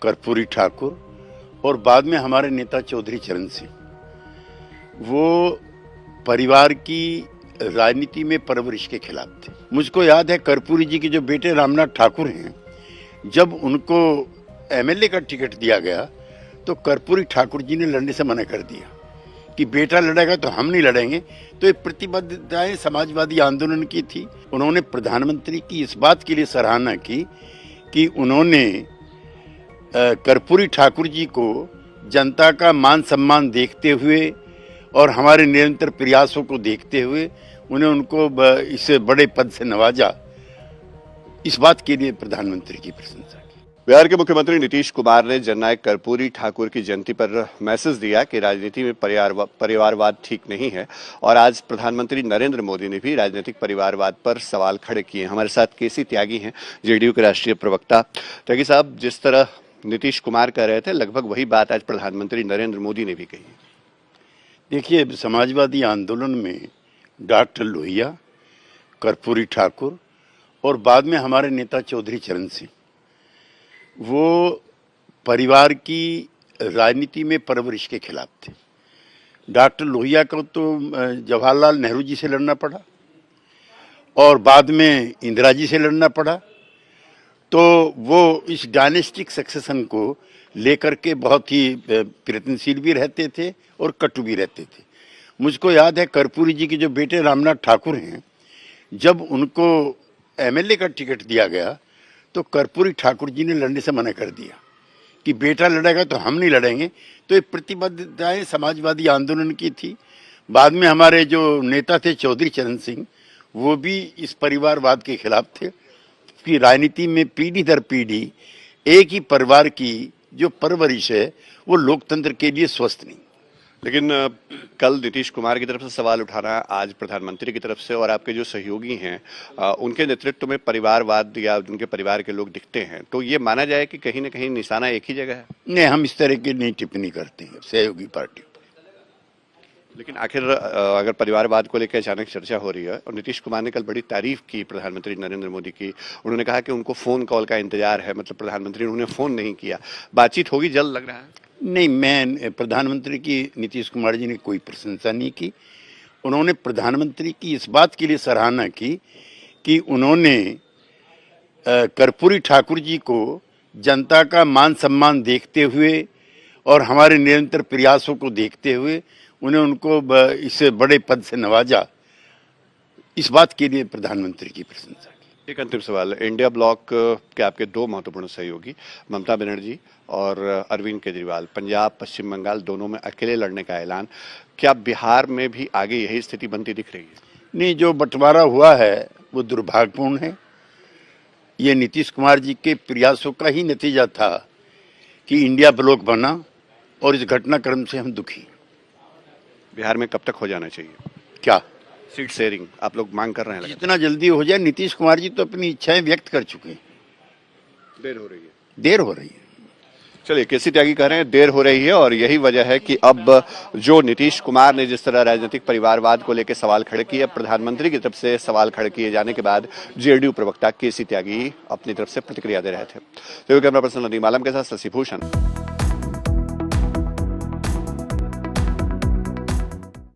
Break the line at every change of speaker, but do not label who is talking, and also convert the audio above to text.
कर्पूरी ठाकुर और बाद में हमारे नेता चौधरी चरण सिंह, वो परिवार की राजनीति में परवरिश के खिलाफ थे। मुझको याद है कर्पूरी जी के जो बेटे रामनाथ ठाकुर हैं, जब उनको एमएलए का टिकट दिया गया तो कर्पूरी ठाकुर जी ने लड़ने से मना कर दिया कि बेटा लड़ेगा तो हम नहीं लड़ेंगे। तो ये प्रतिबद्धताएं समाजवादी आंदोलन की थी। उन्होंने प्रधानमंत्री की इस बात के लिए सराहना की कि उन्होंने कर्पूरी ठाकुर जी को जनता का मान सम्मान देखते हुए और हमारे निरंतर प्रयासों को देखते हुए उनको इस बड़े पद से नवाजा। इस बात के लिए प्रधानमंत्री की प्रशंसा की।
बिहार के मुख्यमंत्री नीतीश कुमार ने जननायक कर्पूरी ठाकुर की जयंती पर मैसेज दिया कि राजनीति में परिवारवाद ठीक नहीं है, और आज प्रधानमंत्री नरेंद्र मोदी ने भी राजनीतिक परिवारवाद पर सवाल खड़े किए। हमारे साथ केसी त्यागी हैं, जेडीयू के राष्ट्रीय प्रवक्ता। त्यागी साहब, जिस तरह नीतीश कुमार कह रहे थे, लगभग वही बात आज प्रधानमंत्री नरेंद्र मोदी ने भी कही।
देखिए, समाजवादी आंदोलन में डॉक्टर लोहिया, कर्पूरी ठाकुर और बाद में हमारे नेता चौधरी चरण सिंह, वो परिवार की राजनीति में परवरिश के खिलाफ थे। डॉक्टर लोहिया को तो जवाहरलाल नेहरू जी से लड़ना पड़ा और बाद में इंदिरा जी से लड़ना पड़ा। तो वो इस डायनेस्टिक सक्सेशन को लेकर के बहुत ही प्रयत्नशील भी रहते थे और कटु भी रहते थे। मुझको याद है कर्पूरी जी के जो बेटे रामनाथ ठाकुर हैं, जब उनको एमएलए का टिकट दिया गया तो कर्पूरी ठाकुर जी ने लड़ने से मना कर दिया कि बेटा लड़ेगा तो हम नहीं लड़ेंगे। तो ये प्रतिबद्धताएं समाजवादी आंदोलन की थी। बाद में हमारे जो नेता थे चौधरी चरण सिंह, वो भी इस परिवारवाद के खिलाफ थे कि राजनीति में पीढ़ी दर पीढ़ी एक ही परिवार की जो परवरिश है वो लोकतंत्र के लिए स्वस्थ नहीं।
लेकिन कल नीतीश कुमार की तरफ से सवाल उठाना, आज प्रधानमंत्री की तरफ से, और आपके जो सहयोगी हैं उनके नेतृत्व में परिवारवाद या उनके परिवार के लोग दिखते हैं, तो ये माना जाए कि कहीं ना कहीं निशाना एक ही जगह है।
नहीं, हम इस तरह की नहीं टिप्पणी करते हैं सहयोगी पार्टी पर।
लेकिन आखिर अगर परिवारवाद को लेकर अचानक चर्चा हो रही है, और नीतीश कुमार ने कल बड़ी तारीफ की प्रधानमंत्री नरेंद्र मोदी की। उन्होंने कहा कि उनको फोन कॉल का इंतजार है, मतलब प्रधानमंत्री ने उन्हें फोन नहीं किया। बातचीत होगी जल्द, लग रहा है।
नहीं, मैं प्रधानमंत्री की नीतीश कुमार जी ने कोई प्रशंसा नहीं की। उन्होंने प्रधानमंत्री की इस बात के लिए सराहना की कि उन्होंने कर्पूरी ठाकुर जी को जनता का मान सम्मान देखते हुए और हमारे निरंतर प्रयासों को देखते हुए उनको इस बड़े पद से नवाजा। इस बात के लिए प्रधानमंत्री की प्रशंसा की।
एक अंतिम सवाल, इंडिया ब्लॉक के आपके दो महत्वपूर्ण सहयोगी ममता बनर्जी और अरविंद केजरीवाल, पंजाब पश्चिम बंगाल दोनों में अकेले लड़ने का ऐलान, क्या बिहार में भी आगे यही स्थिति बनती दिख रही है?
नहीं, जो बंटवारा हुआ है वो दुर्भाग्यपूर्ण है। ये नीतीश कुमार जी के प्रयासों का ही नतीजा था कि इंडिया ब्लॉक बना, और इस घटनाक्रम से हम दुखी।
बिहार में कब तक हो जाना चाहिए?
क्या
सीट शेयरिंग आप लोग मांग कर रहे हैं?
जितना जल्दी हो जाए। नीतीश कुमार जी तो अपनी इच्छाएं व्यक्त कर चुके हैं।
देर हो रही है।
देर हो रही है।
चलिए, केसी त्यागी कह रहे हैं देर हो रही है, और यही वजह है कि अब जो नीतीश कुमार ने जिस तरह राजनीतिक परिवारवाद को लेकर सवाल खड़े किए, प्रधानमंत्री की तरफ से सवाल खड़े किए जाने के बाद जेडीयू प्रवक्ता केसी त्यागी अपनी तरफ से प्रतिक्रिया दे रहे थे। तो कैमरा पर्सन नदीम आलम के साथ शशि भूषण।